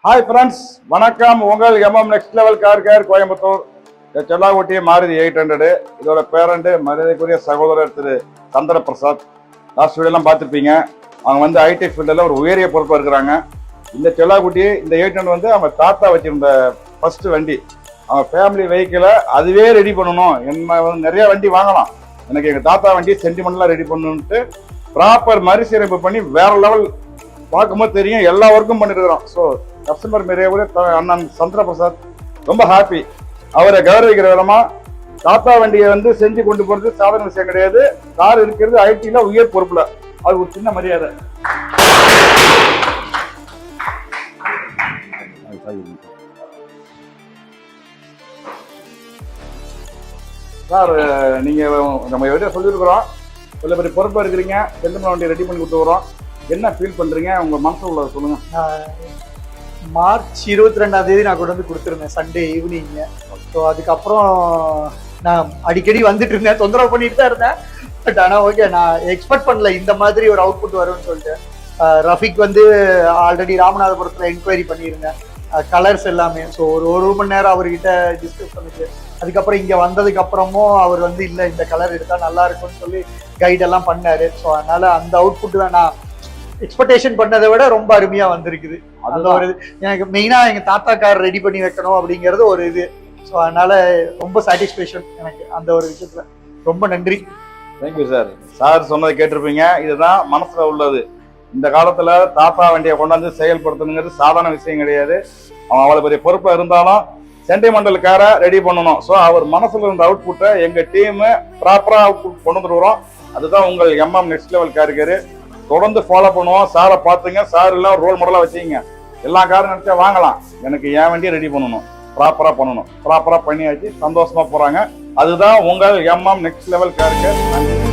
Hi friends, வணக்கம். உங்கள் MM next level car care Coimbatore. செல்லாக்குட்டி மாருதி 800. இதோட பேரண்ட் மரியாதைக்குரிய சகோதரர் திரு சந்திர பிரசாத். லாஸ்ட் வீடியோலாம் பார்த்துருப்பீங்க. அவங்க வந்து ஐடி ஃபீல்டில் ஒரு உயரிய பொறுப்பாக இருக்கிறாங்க. இந்த செல்லாக்குட்டி இந்த 800 வந்து அவங்க தாத்தா வச்சிருந்த ஃபர்ஸ்ட் வண்டி. அவங்க ஃபேமிலி வெஹிக்கிளை அதுவே ரெடி பண்ணணும். என்ன வந்து நிறைய வண்டி வாங்கலாம், எனக்கு எங்கள் தாத்தா வண்டி சென்டிமெண்ட்லாம் ரெடி பண்ணணுன்ட்டு ப்ராப்பர் மறுசீரமைப்பு பண்ணி வேற லெவல் பார்க்கும்போது தெரியும் எல்லா ஒர்க்கும் பண்ணிருக்கிறோம். ஸோ கஸ்டமர் நிறைய அண்ணன் சந்திர பிரசாத் ரொம்ப ஹாப்பி. அவரை கௌரவிக்கிற விதமா தாத்தா வண்டியை வந்து செஞ்சு கொண்டு போறது சாதாரண விஷயம் கிடையாது. கார் இருக்கிறது ஐடில உயர் பொறுப்புல, அது ஒரு சின்ன மரியாதை. சார், நீங்க நம்ம எவ்வளோ சொல்லியிருக்கிறோம், இவ்வளோ பெரிய பொறுப்பாக இருக்கிறீங்க, சென்டிமெண்ட் வண்டி ரெடி பண்ணி கொடுத்துக்கிறோம். என்ன ஃபீல் பண்றீங்க, உங்க மனசுல உள்ளதை சொல்லுங்க. மார்ச் 22ஆம் தேதி நான் கொண்டு வந்து கொடுத்துருந்தேன், சண்டே ஈவினிங்க. ஸோ அதுக்கப்புறம் நான் அடிக்கடி வந்துட்டு இருந்தேன், தொந்தரவு பண்ணிட்டு தான் இருந்தேன். பட் ஆனால் ஓகே, நான் எக்ஸ்பெக்ட் பண்ணல இந்த மாதிரி ஒரு அவுட்புட் வரும்னு சொல்லிட்டு. ரஃபிக் வந்து ஆல்ரெடி ராமநாதபுரத்தில் என்கொயரி பண்ணியிருந்தேன், கலர்ஸ் எல்லாமே. ஸோ ஒரு மணி நேரம் அவர்கிட்ட டிஸ்கஸ் பண்ணிட்டு அதுக்கப்புறம் இங்கே வந்ததுக்கு அப்புறமும் அவர் வந்து இல்லை இந்த கலர் எடுத்தால் நல்லா இருக்கும்னு சொல்லி கைடெல்லாம் பண்ணாரு. ஸோ அதனால அந்த அவுட்புட் தான் நான் எக்ஸ்பெக்டேஷன் பண்ணதை விட ரொம்ப அருமையா வந்திருக்குது. அந்த ஒரு எனக்கு மெயினா எங்க தாத்தா கார் ரெடி பண்ணி வைக்கணும் அப்படிங்கிறது ஒரு இது. ஸோ அதனால ரொம்ப சாட்டிஸ்பேக்ஷன் எனக்கு அந்த ஒரு விஷயத்துல. ரொம்ப நன்றி. Thank you sir. சார் சொன்னதை கேட்டிருப்பீங்க, இதுதான் மனசுல உள்ளது. இந்த காலத்துல தாத்தா வண்டியை கொண்டாந்து செயல்படுத்தணுங்கிறது சாதாரண விஷயம் கிடையாது. அவன் அவ்வளவு பெரிய பொறுப்பா இருந்தாலும் சென்டிமெண்டல் காரை ரெடி பண்ணணும். ஸோ அவர் மனசுல இருந்த அவுட்புட்டை எங்க டீம் ப்ராப்பரா அவுட்புட் கொண்டு வந்துருவோம். அதுதான் உங்கள் எம்எம் நெக்ஸ்ட் லெவல் கார். தொடர்ந்து ஃபாலோ பண்ணுவோம். சாரை பார்த்துங்க, சார் எல்லாம் ரோல் மாடலாக வச்சுக்கிங்க. எல்லா காரும் நினைச்சா வாங்கலாம், எனக்கு என் வண்டியை ரெடி பண்ணணும், ப்ராப்பராக பண்ணணும். ப்ராப்பராக பண்ணியாச்சு, சந்தோஷமா போறாங்க. அதுதான் உங்கள் எம்எம் நெக்ஸ்ட் லெவல் காருக்கு. நன்றி.